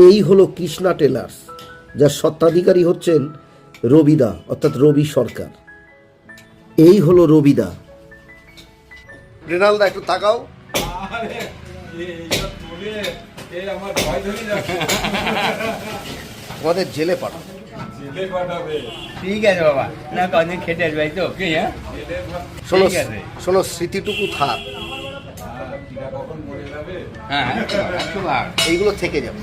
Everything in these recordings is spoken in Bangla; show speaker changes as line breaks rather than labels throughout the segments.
এই হলো কৃষ্ণা টেলার্স, যার স্বত্বাধিকারী হচ্ছেন রবিদা অর্থাৎ রবি সরকার। এই হলো রবিদা। রেনালদা একটু তাকাও। আমাদের জেলে পাঠাও।
ঠিক আছে বাবা, না কদিন খেতে আসবে তো কি?
শোনো শোনো, স্মৃতিটুকু থাক,
হ্যাঁ
এইগুলো থেকে যাবে।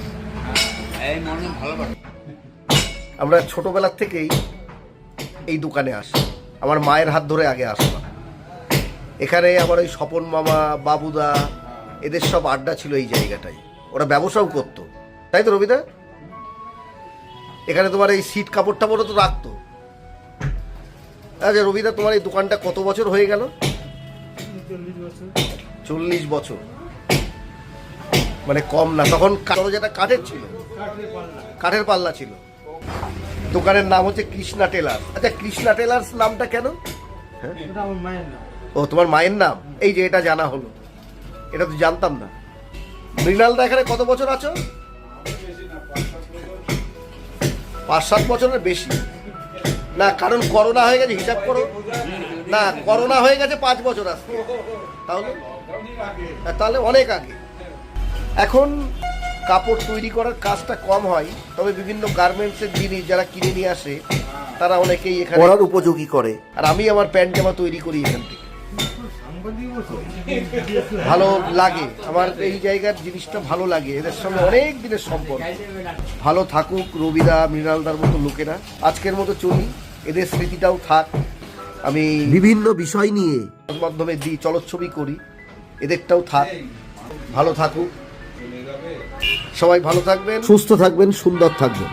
এই মনে ভালো পারে।
আমরা ছোটবেলার থেকেই এই দোকানে আসি, আমার মায়ের হাত ধরে আগে আসতাম। এখানে আমার ওই স্বপন মামা, বাবুদা, এদের সব আড্ডা ছিল এই জায়গাটায়। ওরা ব্যবসাও করতো, তাই তো রবিদা? এখানে তোমার এই সিট কাপড় টাপড়ও তো রাখতো। আচ্ছা রবিদা, তোমার এই দোকানটা কত বছর হয়ে গেল? 40 বছর, মানে কম না। তখন যেটা কাঠের ছিল, কাঠের পাল্লা ছিল। দোকানের নাম হচ্ছে কৃষ্ণা টেলার্স। আচ্ছা, কৃষ্ণা টেলার্স নামটা কেন? ও, তোমার মায়ের নাম। এই যে এটা জানা হলো, এটা তো জানতাম না। মৃণালদা এখানে কত বছর আছো? 5-7 বছরের বেশি না, কারণ করোনা হয়ে গেছে, হিসাব করো না, করোনা হয়ে গেছে 5 বছর আসছে, তাহলে অনেক আগে। এখন কাপড় তৈরি করার কাজটা কম হয়, তবে বিভিন্ন গার্মেন্টসের জিনিস যারা কিনে নিয়ে আসে তারা অনেকেই এখানে পরার উপযোগী করে। আর আমি আমার প্যান্ট জামা তৈরি করি এখান থেকে। ভালো লাগে আমার এই জায়গার জিনিসটা, ভালো লাগে। এদের সঙ্গে অনেক দিনের সম্পর্ক। ভালো থাকুক রবিদা, মৃণালদার মতো লোকেরা। আজকের মতো চলি, এদের স্মৃতিটাও থাক। আমি বিভিন্ন বিষয় নিয়ে মাধ্যমে দিই, চলচ্ছবি করি, এদেরটাও থাক। ভালো থাকুক সবাই, ভালো থাকবেন, সুস্থ থাকবেন, সুন্দর থাকবেন।